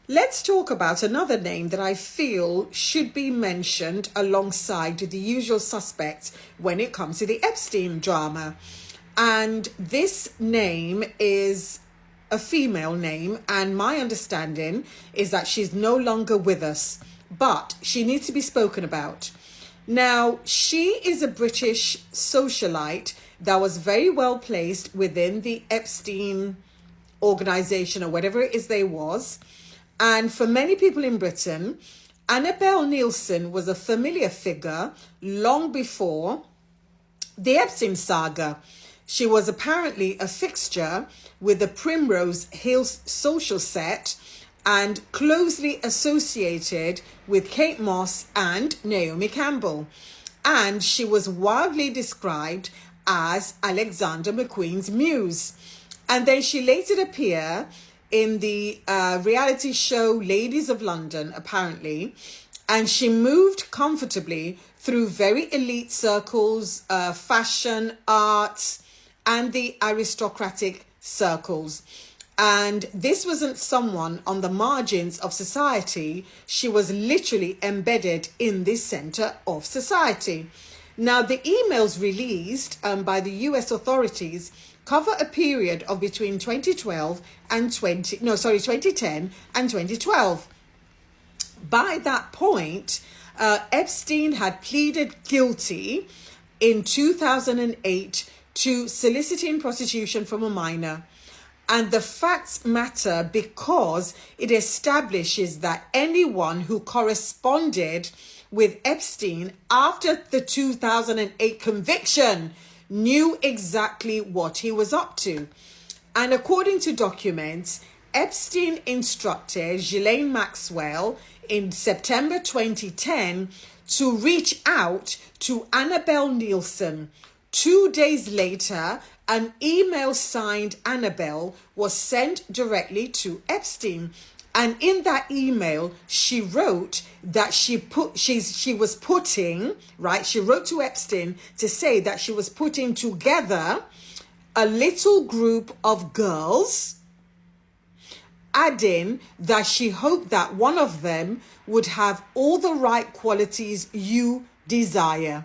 Let's talk about another name that I feel should be mentioned alongside the usual suspects when it comes to the Epstein drama. And this name is a female name, and my understanding is that she's no longer with us, but she needs to be spoken about. Now, she is a British socialite that was very well placed within the Epstein organization, or whatever it is they was. And for many people in Britain, Annabelle Nielsen was a familiar figure long before the Epstein saga. She was apparently a fixture with the Primrose Hill social set and closely associated with Kate Moss and Naomi Campbell. And she was widely described as Alexander McQueen's muse. And then she later appeared in the reality show Ladies of London, apparently, and she moved comfortably through very elite circles, fashion, arts, and the aristocratic circles. And this wasn't someone on the margins of society. She was literally embedded in the center of society. Now, the emails released by the US authorities cover a period of between 2010 and 2012. By that point, Epstein had pleaded guilty in 2008 to soliciting prostitution from a minor. And the facts matter because it establishes that anyone who corresponded with Epstein after the 2008 conviction knew exactly what he was up to. And according to documents, Epstein instructed Ghislaine Maxwell in September 2010 to reach out to Annabelle Nielsen. 2 days later, an email signed Annabelle was sent directly to Epstein. And in that email, she wrote that she wrote to Epstein to say that she was putting together a little group of girls, adding that she hoped that one of them would have all the right qualities you desire.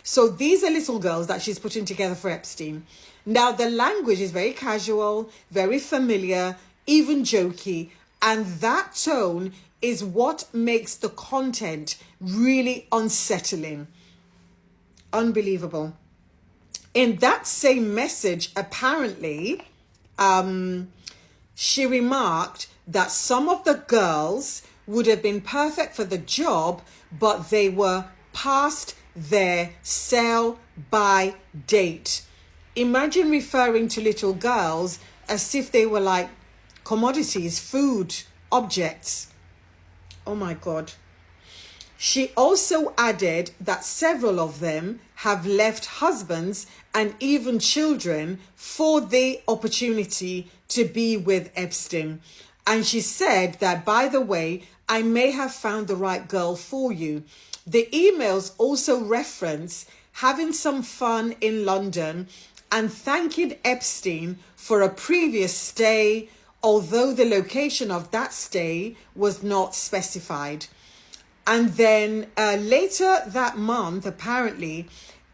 So these are little girls that she's putting together for Epstein. Now, the language is very casual, very familiar, even jokey. And that tone is what makes the content really unsettling. Unbelievable. In that same message, apparently, she remarked that some of the girls would have been perfect for the job, but they were past their sell-by date. Imagine referring to little girls as if they were like commodities, food, objects. Oh my God. She also added that several of them have left husbands and even children for the opportunity to be with Epstein. And she said that, by the way, I may have found the right girl for you. The emails also reference having some fun in London and thanking Epstein for a previous stay, although the location of that stay was not specified. And then later that month, apparently,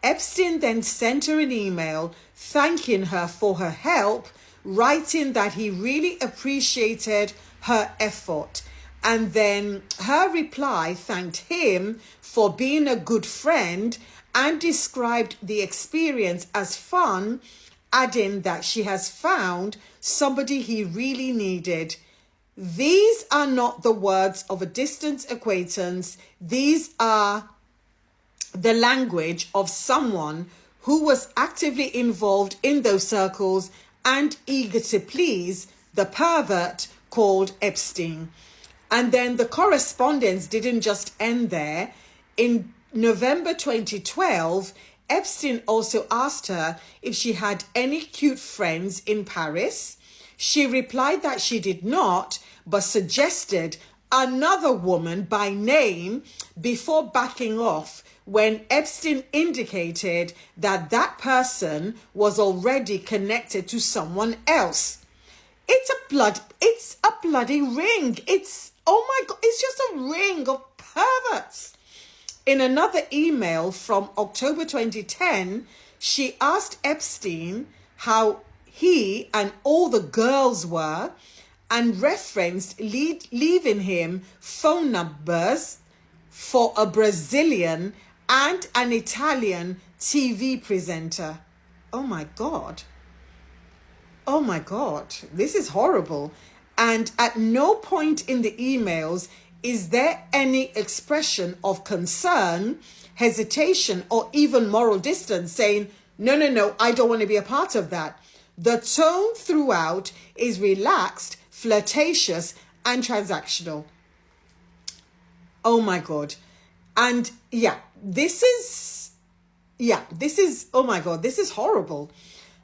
Epstein then sent her an email thanking her for her help, writing that he really appreciated her effort. And then her reply thanked him for being a good friend and described the experience as fun, adding that she has found somebody he really needed. These are not the words of a distant acquaintance. These are the language of someone who was actively involved in those circles and eager to please the pervert called Epstein. And then the correspondence didn't just end there. In November 2012, Epstein also asked her if she had any cute friends in Paris. She replied that she did not, but suggested another woman by name before backing off when Epstein indicated that that person was already connected to someone else. It's a bloody ring. It's, oh my God, it's just a ring of perverts. In another email from October 2010, she asked Epstein how he and all the girls were and referenced leaving him phone numbers for a Brazilian and an Italian TV presenter. Oh my God. Oh my God, this is horrible. And at no point in the emails is there any expression of concern, hesitation, or even moral distance saying, no, I don't want to be a part of that. The tone throughout is relaxed, flirtatious, and transactional. Oh my God. And this is, oh my God, this is horrible.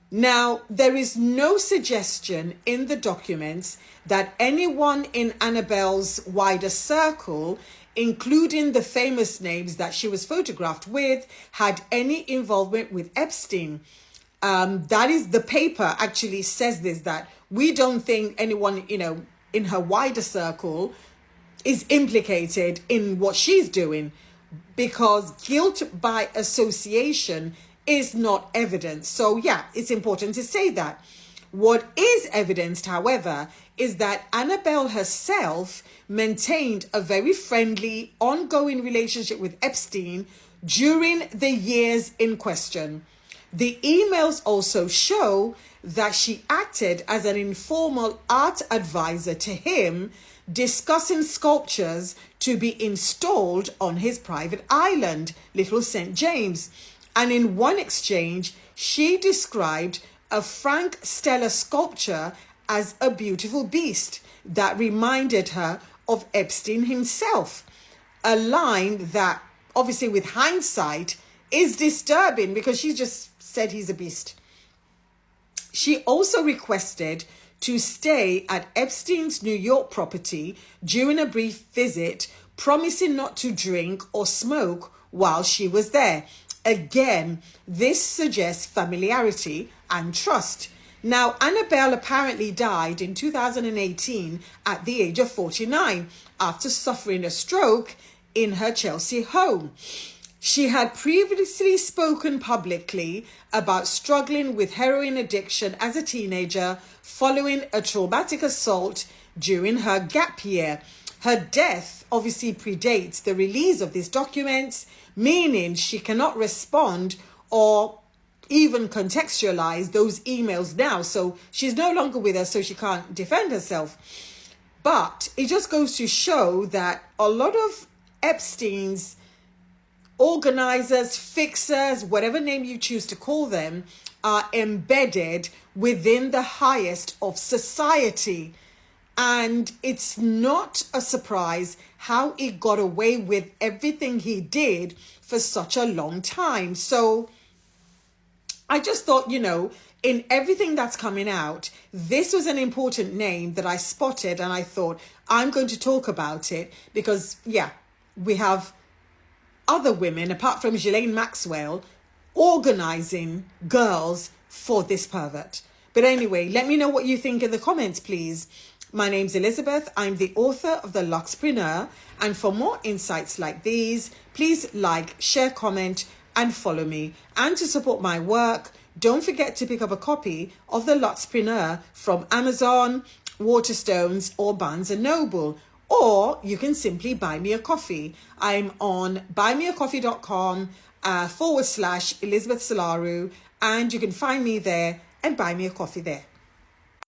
Now, there is no suggestion in the documents that anyone in Annabelle's wider circle, including the famous names that she was photographed with, had any involvement with Epstein. That is, the paper actually says this, that we don't think anyone, in her wider circle is implicated in what she's doing, because guilt by association is not evidence. So it's important to say that. What is evidenced, however, is that Annabelle herself maintained a very friendly, ongoing relationship with Epstein during the years in question. The emails also show that she acted as an informal art advisor to him, discussing sculptures to be installed on his private island, Little St. James. And in one exchange, she described a Frank Stella sculpture as a beautiful beast that reminded her of Epstein himself. A line that, obviously with hindsight, is disturbing because she just said he's a beast. She also requested to stay at Epstein's New York property during a brief visit, promising not to drink or smoke while she was there. Again, this suggests familiarity and trust. Now, Annabelle apparently died in 2018 at the age of 49 after suffering a stroke in her Chelsea home. She had previously spoken publicly about struggling with heroin addiction as a teenager following a traumatic assault during her gap year. Her death obviously predates the release of these documents, meaning she cannot respond or even contextualize those emails now. So she's no longer with us, so she can't defend herself. But it just goes to show that a lot of Epstein's organizers, fixers, whatever name you choose to call them, are embedded within the highest of society. And it's not a surprise how he got away with everything he did for such a long time. So I just thought, in everything that's coming out, this was an important name that I spotted, and I thought I'm going to talk about it because, we have other women, apart from Ghislaine Maxwell, organizing girls for this pervert. But anyway, let me know what you think in the comments, please. My name's Elizabeth. I'm the author of The Luxpreneur. And for more insights like these, please like, share, comment, and follow me. And to support my work, don't forget to pick up a copy of The Luxpreneur from Amazon, Waterstones, or Barnes & Noble. Or you can simply buy me a coffee. I'm on buymeacoffee.com /Elizabeth Solaru, and you can find me there and buy me a coffee there.